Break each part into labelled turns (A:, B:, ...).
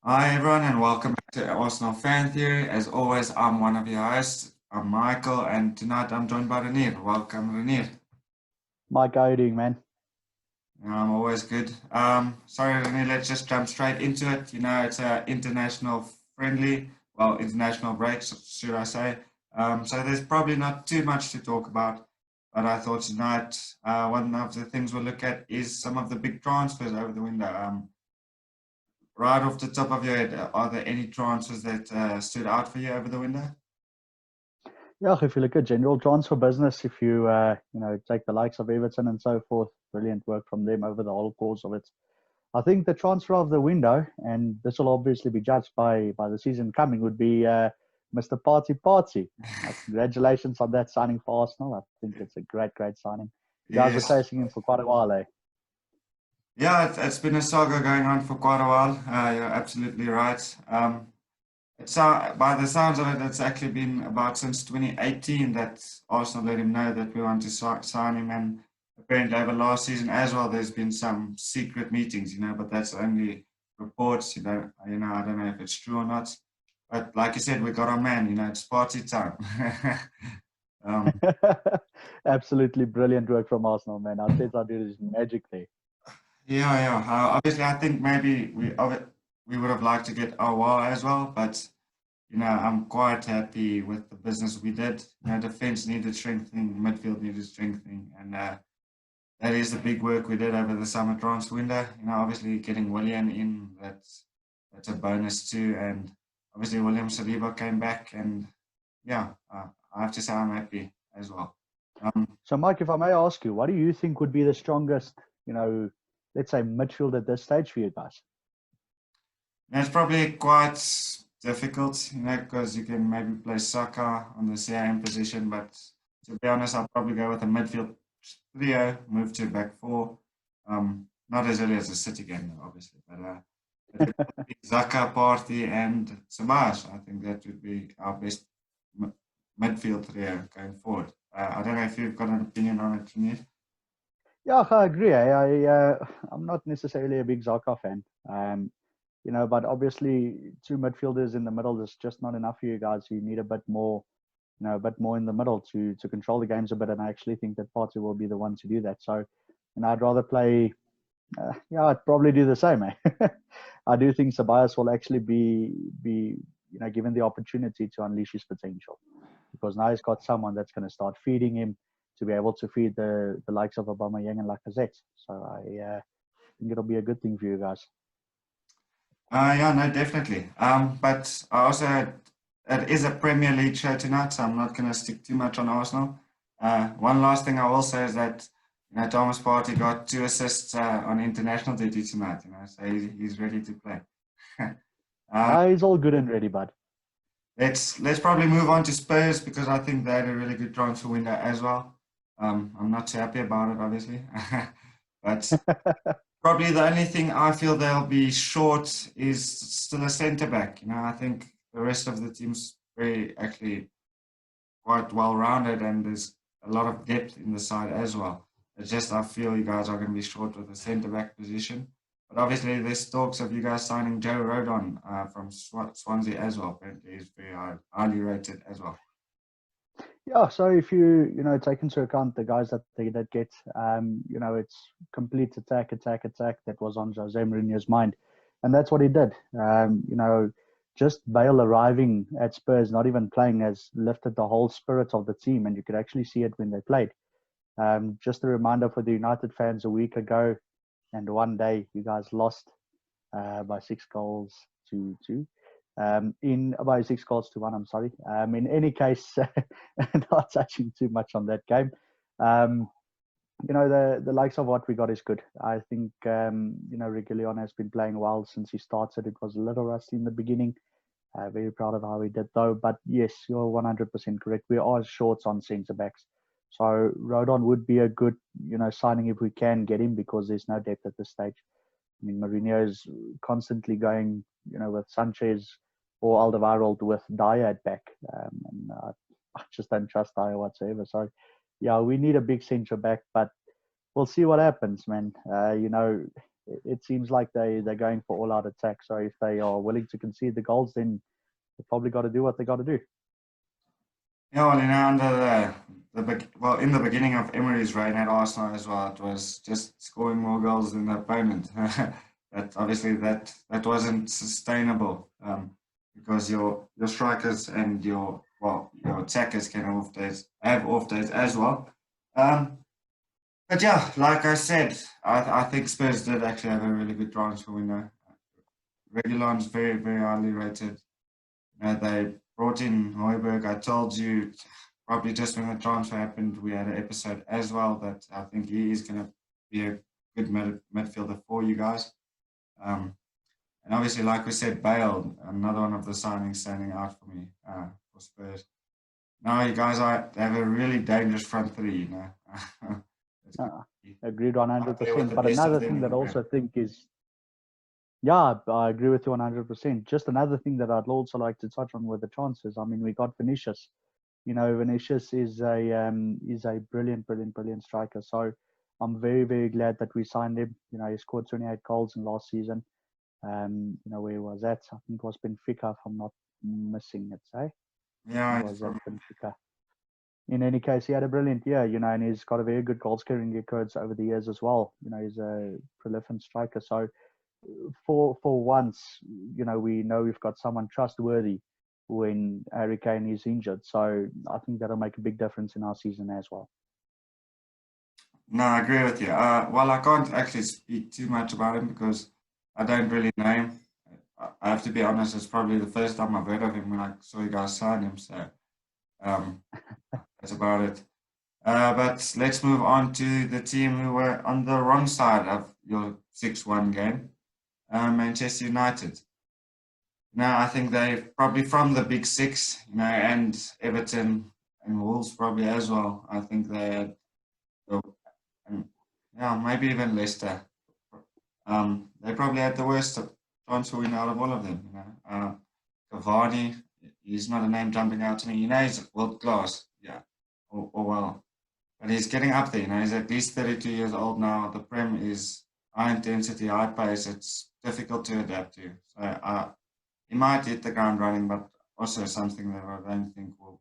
A: Hi everyone and welcome back to Arsenal Fan Theory. As always, I'm one of your hosts. I'm Michael and tonight I'm joined by Reinier. Welcome Reinier.
B: Mike, how you doing, man?
A: I'm always good. Sorry Reinier, let's just jump straight into it. You know, it's a international friendly, well, international break, should I say. So there's probably not too much to talk about, but I thought tonight one of the things we'll look at is some of the big transfers over the window. Right off the top of your head, are there any transfers that stood out for you over the window?
B: Yeah, if you look at general transfer business, if you take the likes of Everton and so forth, brilliant work from them over the whole course of it. I think the transfer of the window, and this will obviously be judged by the season coming, would be Mr. Party Party. Congratulations on that signing for Arsenal. I think it's a great signing. You guys were
A: Yes.
B: chasing him for quite a while, eh?
A: Yeah, it's been a saga going on for quite a while. You're absolutely right. By the sounds of it, it's actually been about since 2018 that Arsenal let him know that we want to sign him. And apparently over last season as well, there's been some secret meetings, but that's only reports, I don't know if it's true or not. But like you said, we got our man, it's party time. um,
B: Absolutely brilliant work from Arsenal, man. Arteta did his magic there.
A: Yeah. Obviously, I think maybe we would have liked to get Awar as well, but I'm quite happy with the business we did. Defense needed strengthening, midfield needed strengthening, and that is the big work we did over the summer transfer window. Obviously getting William in, that's a bonus too, and obviously William Saliba came back, and yeah, I have to say I'm happy as well.
B: So, Mike, if I may ask you, what do you think would be the strongest, let's say midfield at this stage for you guys?
A: It's probably quite difficult, because you can maybe play Saka on the CIM position, but to be honest, I'll probably go with a midfield trio, move to back four. Not as early as the City game, obviously, but Zaka, Partey, and Samash. I think that would be our best midfield trio going forward. I don't know if you've got an opinion on it, Janine.
B: Yeah, I agree. I'm not necessarily a big Zaka fan, but obviously two midfielders in the middle is just not enough for you guys. You need a bit more, a bit more in the middle to control the games a bit. And I actually think that Partey will be the one to do that. So, I'd rather play. I'd probably do the same. Eh? I do think Sabias will actually be given the opportunity to unleash his potential, because now he's got someone that's going to start feeding him to be able to feed the likes of Aubameyang and Lacazette. So I think it'll be a good thing for you guys.
A: Yeah, no, definitely. But I also, it is a Premier League show tonight, so I'm not going to stick too much on Arsenal. One last thing I will say is that Thomas Partey got 2 assists on international duty tonight. So he's ready to play.
B: He's all good and ready, bud.
A: Let's probably move on to Spurs, because I think they had a really good transfer window as well. I'm not too happy about it, obviously, but probably the only thing I feel they'll be short is still a centre back. I think the rest of the team's actually quite well rounded, and there's a lot of depth in the side as well. It's just I feel you guys are going to be short with the centre back position. But obviously, there's talks of you guys signing Joe Rodon from Swansea as well. Apparently, he's very highly rated as well.
B: Yeah, so if you take into account the guys that they did get, it's complete attack. That was on Jose Mourinho's mind, and that's what he did. Just Bale arriving at Spurs, not even playing, has lifted the whole spirit of the team, and you could actually see it when they played. Just a reminder for the United fans: a week ago, and one day you guys lost by 6-2. By 6-1, I'm sorry. In any case, not touching too much on that game. The likes of what we got is good. I think Reguilón has been playing well since he started. It was a little rusty in the beginning. Very proud of how he did though. But yes, you're 100% correct. We are short on centre backs. So Rodon would be a good, signing if we can get him, because there's no depth at this stage. I mean, Mourinho is constantly going, with Sanchez or Alderweireld with Dyer at back. And I just don't trust Dyer whatsoever. So, yeah, we need a big centre back, but we'll see what happens, man. it seems like they're going for all out attack. So if they are willing to concede the goals, then they probably got to do what they got to do.
A: Yeah, well, under in the beginning of Emery's reign at Arsenal as well, it was just scoring more goals than the opponent. That obviously that wasn't sustainable, because your strikers and your attackers can have off days as well. But yeah, like I said, I think Spurs did actually have a really good transfer window. Reguilon's very, very highly rated. They brought in Højbjerg. I told you probably just when the transfer happened, we had an episode as well that I think he is going to be a good midfielder for you guys. And obviously, like we said, Bale, another one of the signings standing out for me for Spurs. Now you guys have a really dangerous front three, you know.
B: Agreed 100%. But another thing that I also think is, yeah, I agree with you 100%. Just another thing that I'd also like to touch on with the transfers. I mean, we got Vinicius. You know, Vinicius is a brilliant striker. So I'm very, very glad that we signed him. You know, he scored 28 goals in last season. You know, where was that? I think it was Benfica, if I'm not missing it, eh?
A: Yeah,
B: was at Benfica. In any case, he had a brilliant year, you know, and he's got a very good goal scoring records over the years as well. You know, he's a prolific striker. So for once, you know we've got someone trustworthy when Harry Kane is injured. So I think that'll make a big difference in our season as well.
A: No, I agree with you. Well, I can't actually speak too much about him because I don't really know him. I have to be honest, it's probably the first time I've heard of him when I saw you guys sign him. So that's about it. But let's move on to the team who were on the wrong side of your 6-1 game, Manchester United. Now, I think they probably from the big six, you know, and Everton and Wolves probably as well. I think they had, maybe even Leicester. They probably had the worst transfer window out of all of them. You know, Cavani, he's not a name jumping out to me. You know, he's world class, yeah, or well, but he's getting up there. You know, he's at least 32 years old now. The Prem is high intensity, high pace. It's difficult to adapt to. So he might hit the ground running, but also something that I don't think will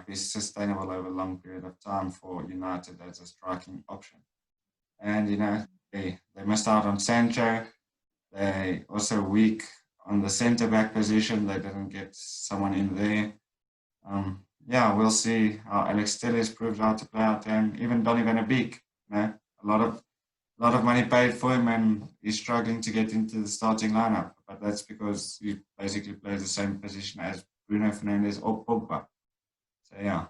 A: be sustainable over a long period of time for United as a striking option. And you know, they missed out on Sancho. They also weak on the centre back position. They didn't get someone in there. We'll see how Alex Telles proves out to play out there. And even Donny van de Beek, you know, a lot of money paid for him, and he's struggling to get into the starting lineup. But that's because he basically plays the same position as Bruno Fernandes or Pogba. So yeah.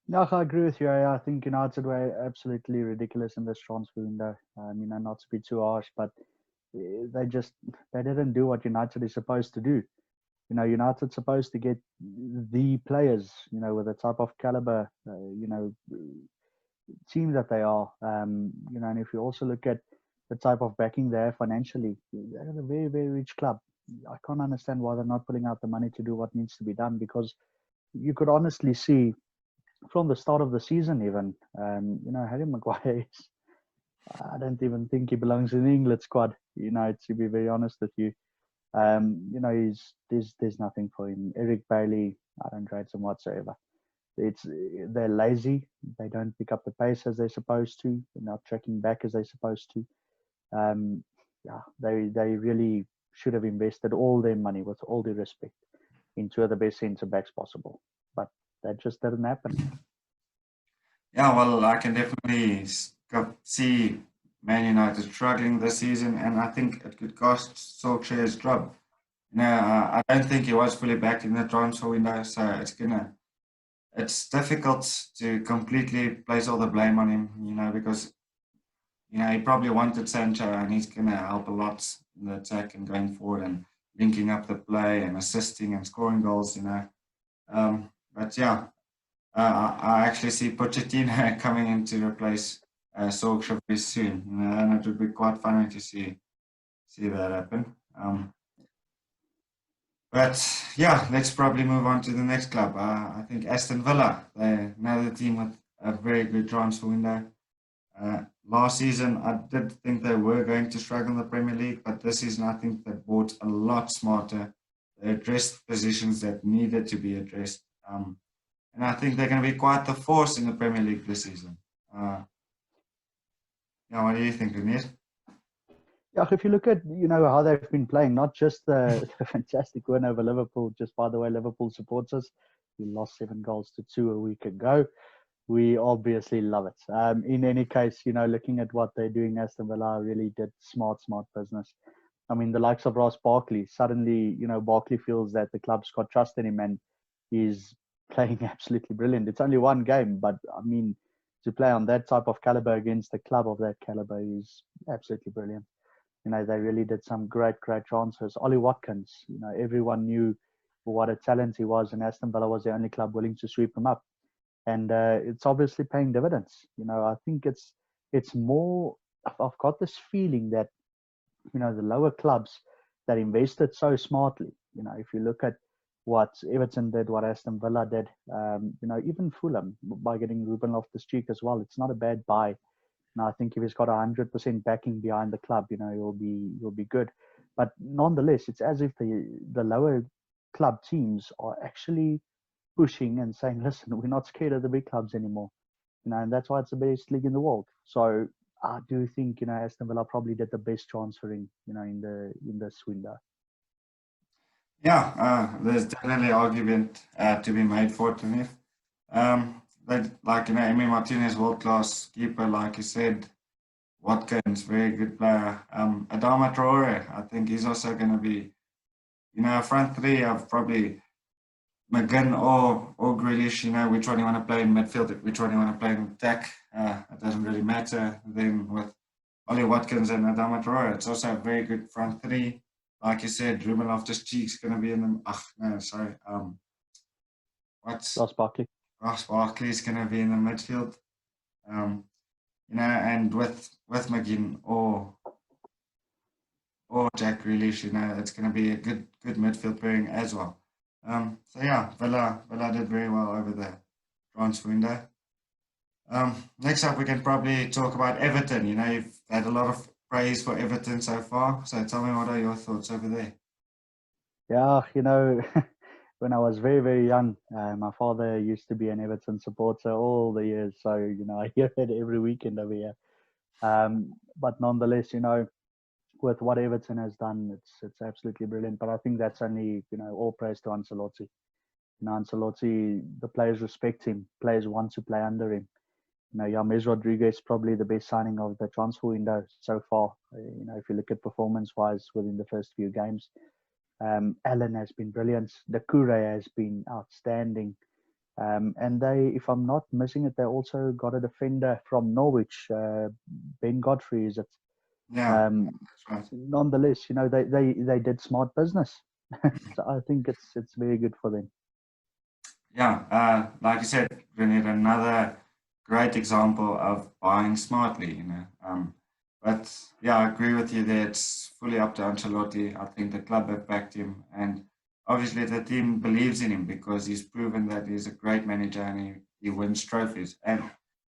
B: No, I agree with you. I think United were absolutely ridiculous in this transfer window. You know, not to be too harsh, but they didn't do what United is supposed to do. You know, United's supposed to get the players, you know, with the type of caliber, you know, team that they are. You know, and if you also look at the type of backing they have financially, they're a very, very rich club. I can't understand why they're not putting out the money to do what needs to be done, because you could honestly see from the start of the season, even, you know, Harry Maguire is, I don't even think he belongs in the England squad, you know, to be very honest with you. You know, there's nothing for him. Eric Bailey, I don't rate him whatsoever. They're lazy. They don't pick up the pace as they're supposed to. They're not tracking back as they're supposed to. They really should have invested all their money, with all due respect, into the best centre backs possible. But that just didn't happen.
A: Yeah, well, I can definitely see Man United struggling this season, and I think it could cost Solskjaer his job. You know, I don't think he was fully backed in the transfer window, so it's difficult to completely place all the blame on him. You know, because you know he probably wanted Sancho, and he's gonna help a lot in the attack and going forward and linking up the play and assisting and scoring goals. You know, but yeah. I actually see Pochettino coming in to replace Solskjaer very soon, and it would be quite funny to see that happen. But yeah, let's probably move on to the next club. I think Aston Villa, they're another team with a very good transfer window. last season, I did think they were going to struggle in the Premier League, but this season I think they bought a lot smarter. They addressed positions that needed to be addressed. And I think they're going to be quite the force in the Premier League this season. Yeah, what do you think, Reinier?
B: Yeah, if you look at how they've been playing, not just the fantastic win over Liverpool, just by the way Liverpool supports us. We lost 7-2 a week ago. We obviously love it. In any case, looking at what they're doing, Aston Villa really did smart business. I mean, the likes of Ross Barkley, suddenly, Barkley feels that the club's got trust in him and he's playing absolutely brilliant. It's only one game, but I mean, to play on that type of caliber against a club of that caliber is absolutely brilliant. They really did some great transfers. Ollie Watkins, everyone knew what a talent he was, and Aston Villa was the only club willing to sweep him up. And it's obviously paying dividends. I think it's more. I've got this feeling that the lower clubs that invested so smartly. If you look at what Everton did, what Aston Villa did, even Fulham by getting Ruben Loftus-Cheek as well. It's not a bad buy. Now I think if he's got 100% backing behind the club, he'll be good. But nonetheless, it's as if the lower club teams are actually pushing and saying, listen, we're not scared of the big clubs anymore. And that's why it's the best league in the world. So I do think, Aston Villa probably did the best transferring, in this window.
A: Yeah, there's definitely argument to be made for it, Reinier. Like, Emi Martinez, world-class keeper, like you said. Watkins, very good player. Adama Traore, I think he's also going to be, a front three of probably McGinn or Grealish, which one you want to play in midfield, which one you want to play in attack. It doesn't really matter. Then with Ollie Watkins and Adama Traore, it's also a very good front three. Like you said, Ruben Loftus-Cheek's going to be in the. What's
B: Ross Barkley.
A: Ross Barkley's going to be in the midfield. And with McGinn or Jack Grealish, it's going to be a good midfield pairing as well. So yeah, Villa did very well over the transfer window. Next up, we can probably talk about Everton. You've had a lot of praise for Everton so far. So tell me, what are your thoughts over there?
B: Yeah, when I was very, very young, my father used to be an Everton supporter all the years. So, I hear it every weekend over here. But nonetheless, with what Everton has done, it's absolutely brilliant. But I think that's only, all praise to Ancelotti. Ancelotti, the players respect him. Players want to play under him. James Rodriguez probably the best signing of the transfer window so far. If you look at performance-wise within the first few games, Allen has been brilliant. Doucouré has been outstanding. And they, if I'm not missing it, they also got a defender from Norwich, Ben Godfrey, is it?
A: Yeah, that's right.
B: Nonetheless, they did smart business. So I think it's very good for them.
A: Yeah, like you said, Reinier, another great example of buying smartly. But yeah, I agree with you there. It's fully up to Ancelotti. I think the club have backed him, and obviously the team believes in him because he's proven that he's a great manager and he wins trophies. And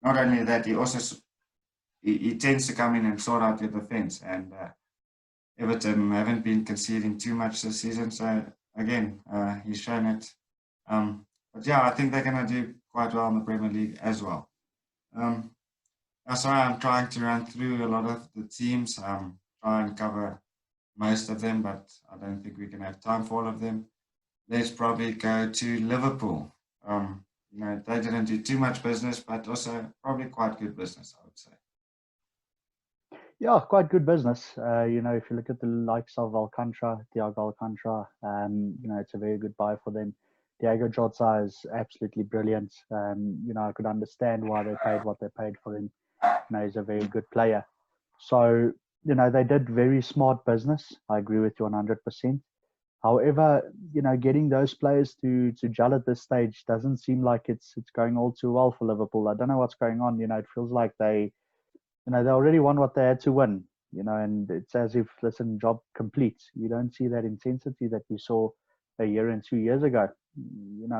A: not only that, he tends to come in and sort out your defense. And Everton haven't been conceding too much this season, so again, he's shown it. But yeah, I think they're going to do quite well in the Premier League as well. Sorry, I'm trying to run through a lot of the teams, try and cover most of them, but I don't think we can have time for all of them. Let's probably go to Liverpool. They didn't do too much business, but also probably quite good business, I would say.
B: Yeah, quite good business. If you look at the likes of Alcantara, Thiago Alcantara, it's a very good buy for them. Diego Jota is absolutely brilliant. I could understand why they paid what they paid for him. He's a very good player. So, they did very smart business. I agree with you 100%. However, getting those players to gel at this stage doesn't seem like it's going all too well for Liverpool. I don't know what's going on. It feels like they already won what they had to win, and it's as if, listen, job complete. You don't see that intensity that we saw a year and 2 years ago,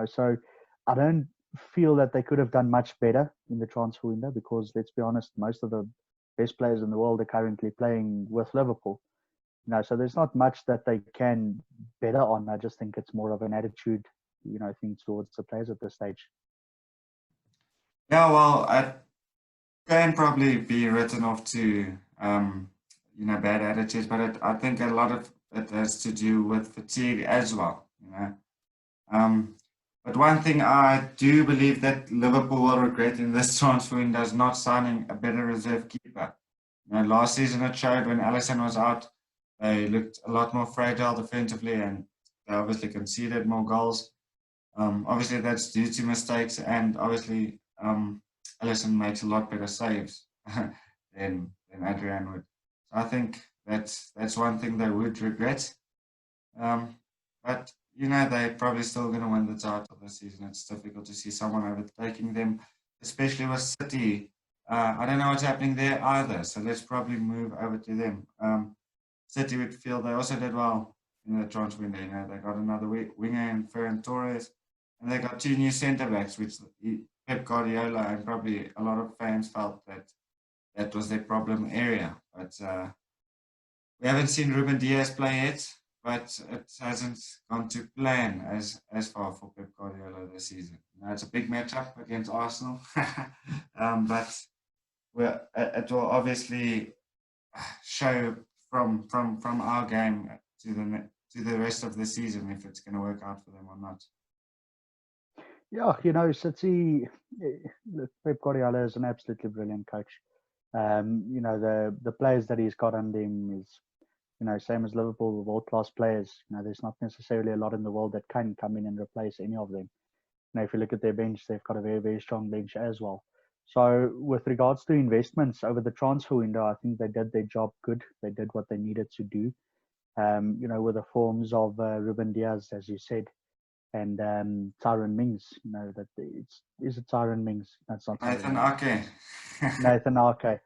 B: so I don't feel that they could have done much better in the transfer window because, let's be honest, most of the best players in the world are currently playing with Liverpool. So there's not much that they can better on. I just think it's more of an attitude, thing towards the players at this stage.
A: Yeah, well, I can probably be written off to bad attitudes, but I think a lot of it has to do with fatigue as well. Um, but one thing I do believe that Liverpool will regret in this transfer window is not signing a better reserve keeper. Last season it showed when Alisson was out, they looked a lot more fragile defensively, and they obviously conceded more goals. Obviously, that's due to mistakes, and obviously, Alisson makes a lot better saves than Adrian would. So I think that's one thing they would regret. But they're probably still going to win the title this season. It's difficult to see someone overtaking them, especially with City. I don't know what's happening there either. So let's probably move over to them. City midfield, they also did well in the transfer window. They got another winger in Ferran Torres, and they got two new centre backs, which Pep Guardiola and probably a lot of fans felt that was their problem area. But we haven't seen Ruben Diaz play yet, but it hasn't gone to plan as far for Pep Guardiola this season. It's a big matchup against Arsenal, but it will obviously show from our game to the rest of the season if it's going to work out for them or not.
B: Yeah, City, look, Pep Guardiola is an absolutely brilliant coach. The players that he's got under him is, same as Liverpool, world-class players. There's not necessarily a lot in the world that can come in and replace any of them. If you look at their bench, they've got a very, very strong bench as well. So with regards to investments over the transfer window, I think they did their job good. They did what they needed to do. With the forms of Ruben Diaz, as you said, and Tyrone Mings. Is it Tyrone Mings? That's not
A: Nathan
B: Tyrone.
A: Ake.
B: Nathan Ake.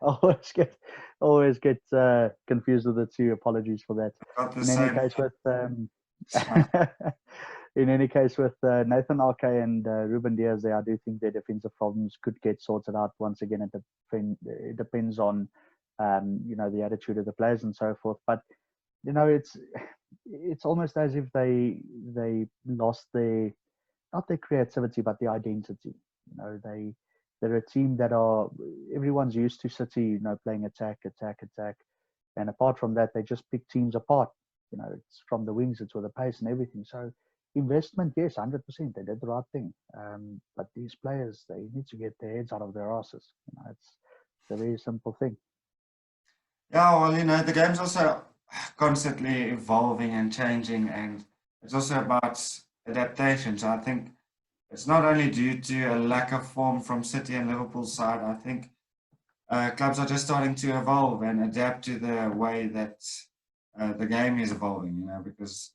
B: Always get confused with the two. Apologies for that.
A: Got the
B: In any
A: same.
B: case, with Nathan Ake and Ruben Diaz, I do think their defensive problems could get sorted out once again. It depends on the attitude of the players and so forth. But it's almost as if they lost their, not their creativity, but the identity. They're a team that everyone's used to City, playing attack, and apart from that, they just pick teams apart. It's from the wings, it's with the pace and everything. So investment, yes, 100%, they did the right thing. But these players, they need to get their heads out of their asses. It's a very simple thing.
A: Yeah, well, the game's also constantly evolving and changing, and it's also about adaptation. So I think it's not only due to a lack of form from City and Liverpool's side. I think clubs are just starting to evolve and adapt to the way that the game is evolving, because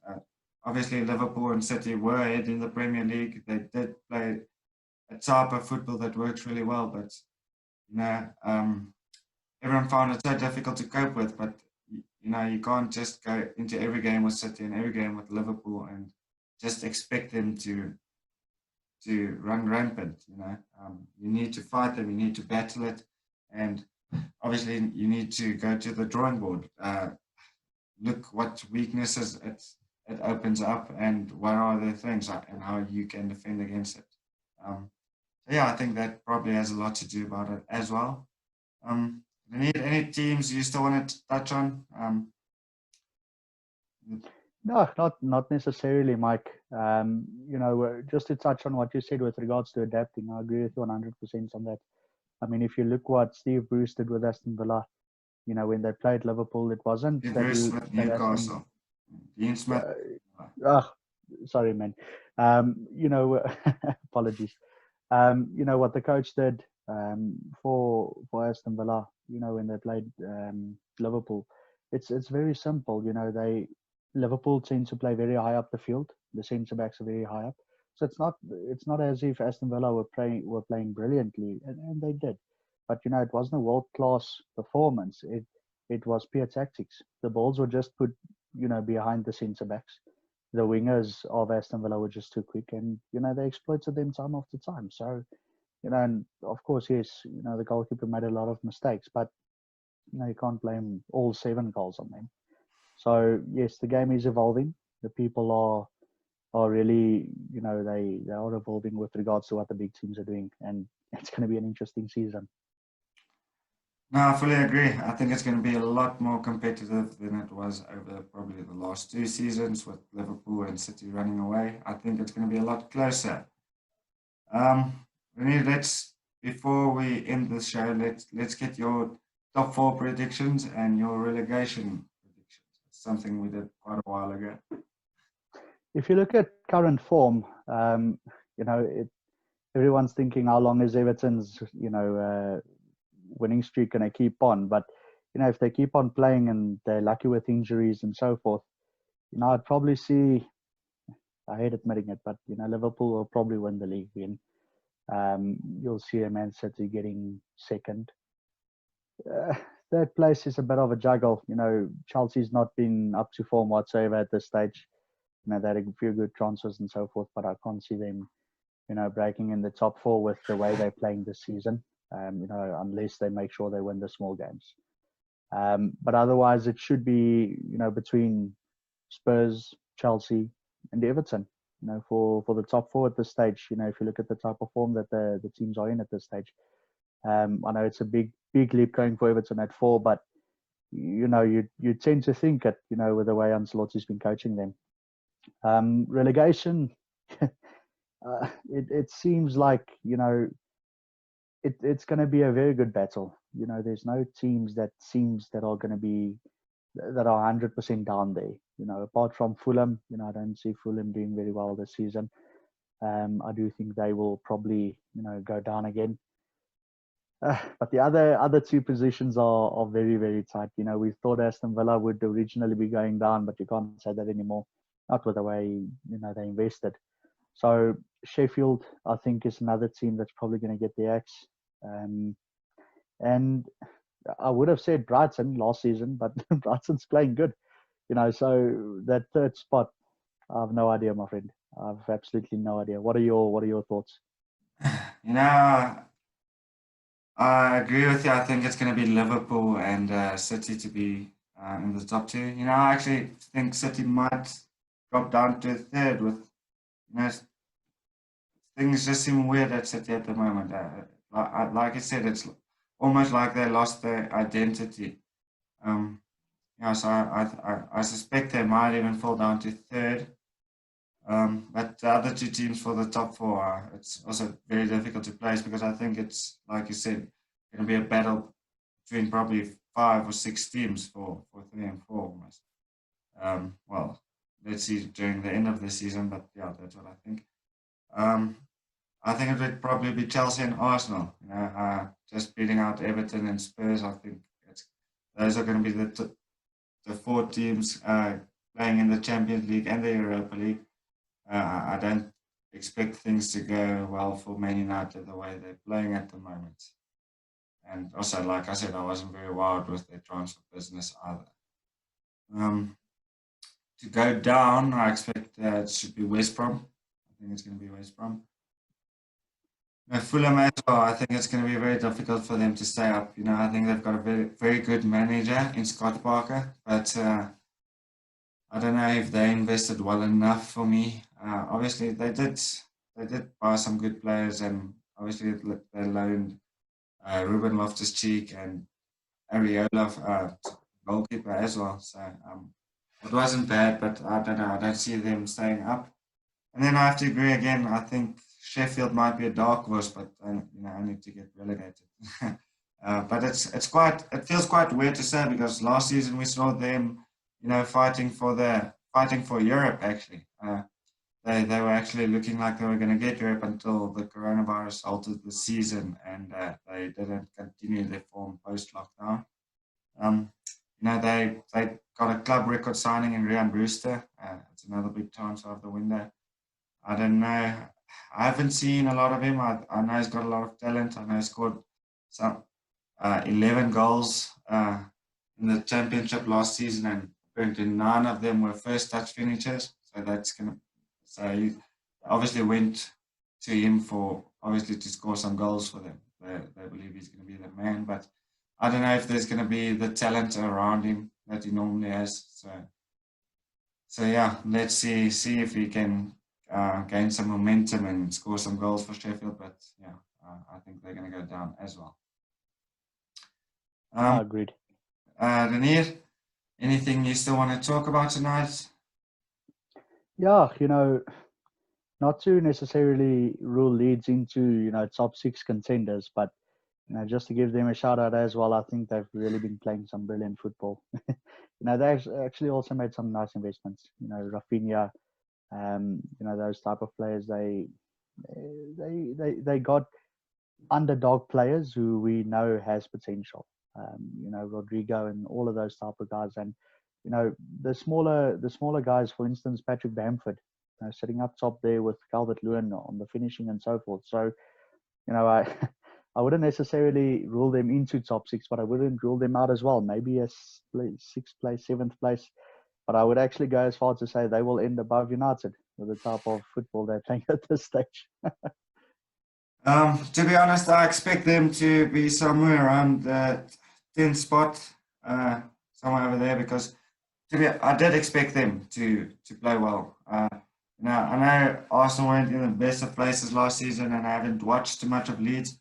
A: obviously Liverpool and City were ahead in the Premier League. They did play a type of football that works really well, but everyone found it so difficult to cope with. But you can't just go into every game with City and every game with Liverpool and just expect them to run rampant. You need to fight them, you need to battle it, and obviously you need to go to the drawing board. Look what weaknesses it opens up, and what are the things, and how you can defend against it. Yeah, I think that probably has a lot to do about it as well. Any teams you still want to touch on?
B: No, not necessarily, Mike. Just to touch on what you said with regards to adapting, I agree with you 100% on that. I mean, if you look what Steve Bruce did with Aston Villa, when they played Liverpool, it wasn't
A: Bruce with Newcastle. Dean Smith.
B: Sorry, man. Apologies. What the coach did for Aston Villa, when they played Liverpool, it's very simple. Liverpool tend to play very high up the field. The centre backs are very high up, so it's not as if Aston Villa were playing brilliantly, and they did. But it wasn't a world class performance. It was pure tactics. The balls were just put behind the centre backs. The wingers of Aston Villa were just too quick, and they exploited them time after time. So and of course, yes, the goalkeeper made a lot of mistakes, but You can't blame all 7 goals on them. So yes, the game is evolving. The people are really, they are evolving with regards to what the big teams are doing, and it's going to be an interesting season.
A: No, I fully agree. I think it's going to be a lot more competitive than it was over probably the last 2 seasons with Liverpool and City running away. I think it's going to be a lot closer. Renee, before we end the show, let's get your top 4 predictions and your relegation predictions. It's something we did quite a while ago.
B: If you look at current form, you know, it, everyone's thinking how long is Everton's, winning streak going to keep on? But, if they keep on playing and they're lucky with injuries and so forth, I'd probably see, I hate admitting it, but, Liverpool will probably win the league again. You'll see a Man City getting second. Third place is a bit of a juggle. Chelsea's not been up to form whatsoever at this stage. They had a few good transfers and so forth, but I can't see them, breaking in the top 4 with the way they're playing this season. Unless they make sure they win the small games. But otherwise, it should be, between Spurs, Chelsea, and Everton. For the top 4 at this stage. If you look at the type of form that the teams are in at this stage, I know it's a big leap going for Everton at 4, but you tend to think that with the way Ancelotti's been coaching them. Relegation, it seems like it's going to be a very good battle. There's no teams that are going to be that are 100% down there. Apart from Fulham, I don't see Fulham doing very well this season. I do think they will probably go down again. But the other 2 positions are very, very tight. We thought Aston Villa would originally be going down, but you can't say that anymore. Not with the way they invested. So Sheffield, I think, is another team that's probably going to get the axe. And I would have said Brighton last season, but Brighton's playing good. So that third spot, I have no idea, my friend. I have absolutely no idea. What are your thoughts?
A: I agree with you. I think it's going to be Liverpool and City to be in the top 2. I actually think City might drop down to 3rd with, things just seem weird at City at the moment. Like I said, it's almost like they lost their identity. So I suspect they might even fall down to 3rd. But the other 2 teams for the top 4, it's also very difficult to place because I think it's, like you said, going to be a battle between probably 5 or 6 teams for 3 and 4 almost. Well, let's see during the end of the season, but yeah, that's what I think. I think it would probably be Chelsea and Arsenal. Just beating out Everton and Spurs. I think those are going to be the 4 teams playing in the Champions League and the Europa League. I don't expect things to go well for Man United the way they're playing at the moment. And also, like I said, I wasn't very wild with their transfer business either. To go down, I expect it should be West Brom. I think it's going to be West Brom. Fulham as well, I think it's going to be very difficult for them to stay up. I think they've got a very, very good manager in Scott Parker, but I don't know if they invested well enough for me. Obviously, they did buy some good players, and obviously they loaned Ruben Loftus-Cheek and Areola, goalkeeper as well. So it wasn't bad, but I don't know. I don't see them staying up. And then I have to agree again. I think Sheffield might be a dark horse, but I need to get relegated. But it feels quite weird to say because last season we saw them, fighting for Europe. Actually, they were actually looking like they were going to get Europe until the coronavirus altered the season, and they didn't continue their form post lockdown. They got a club record signing in Ryan Brewster. It's another big transfer of the window. I don't know. I haven't seen a lot of him. I know he's got a lot of talent. I know he scored some 11 goals in the championship last season, and apparently 9 of them were first touch finishes. So he obviously went to him for obviously to score some goals for them. They believe he's going to be the man. But I don't know if there's going to be the talent around him that he normally has. So yeah, let's see if he can gain some momentum and score some goals for Sheffield. But yeah, I think they're going to go down as well.
B: Agreed.
A: Reinier, anything you still want to talk about tonight?
B: Yeah, not to necessarily rule Leeds into, top 6 contenders, but, just to give them a shout out as well, I think they've really been playing some brilliant football. They've actually also made some nice investments. Rafinha, those type of players, they got underdog players who we know has potential. Rodrigo and all of those type of guys, and the smaller guys, for instance, Patrick Bamford, sitting up top there with Calvert-Lewin on the finishing and so forth. So, I I wouldn't necessarily rule them into top 6, but I wouldn't rule them out as well. Maybe a 6th place, 7th place, but I would actually go as far to say they will end above United with the type of football they're playing at this stage.
A: To be honest, I expect them to be somewhere around the 10th spot, somewhere over there, because I did expect them to play well. Now, I know Arsenal weren't in the best of places last season, and I haven't watched too much of Leeds,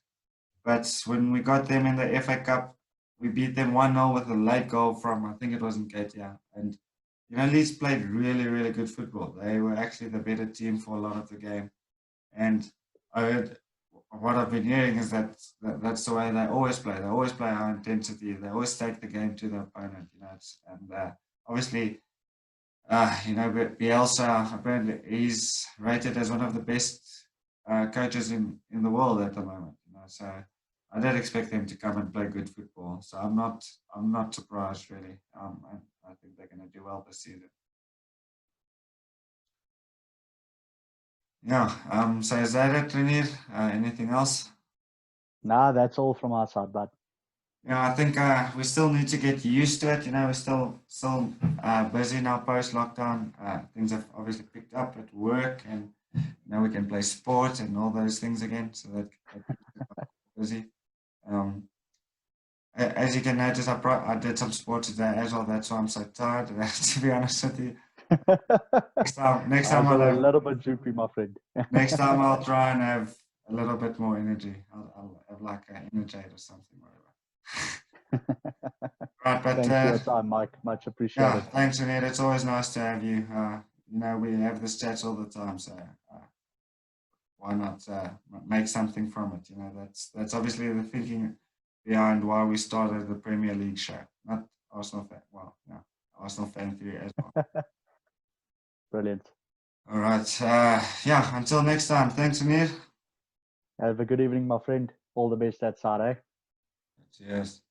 A: but when we got them in the FA Cup, we beat them 1-0 with a late goal from, I think it was Nketiah. And, Leeds played really, really good football. They were actually the better team for a lot of the game. And I heard, what I've been hearing is that's the way they always play. They always play high intensity. They always take the game to the opponent. And obviously, Bielsa, apparently he's rated as one of the best coaches in the world at the moment. So I did expect them to come and play good football. So I'm not surprised really. I think they're going to do well this season. Yeah. So is that it, Reinier? Anything else?
B: Nah, that's all from our side, bud.
A: Yeah, I think we still need to get used to it. We're still busy now post lockdown. Things have obviously picked up at work, and now we can play sport and all those things again. So that busy. As you can notice, I did some sport today as well. That's why I'm so tired. To be honest with you. Next time
B: I'll a little bit droopy, my friend.
A: Next time I'll try and have a little bit more energy. I'll have like an Energite or something, whatever. Right, but
B: thanks for your time, Mike. Much appreciated.
A: Yeah, thanks, Annette. It's always nice to have you. We have this chat all the time, so why not make something from it? That's obviously the thinking behind why we started the Premier League show. Not Arsenal fan. Well, yeah, Arsenal fan theory as well.
B: Brilliant.
A: All right. Yeah. Until next time. Thanks, Annette.
B: Have a good evening, my friend. All the best that Saturday.
A: Cheers.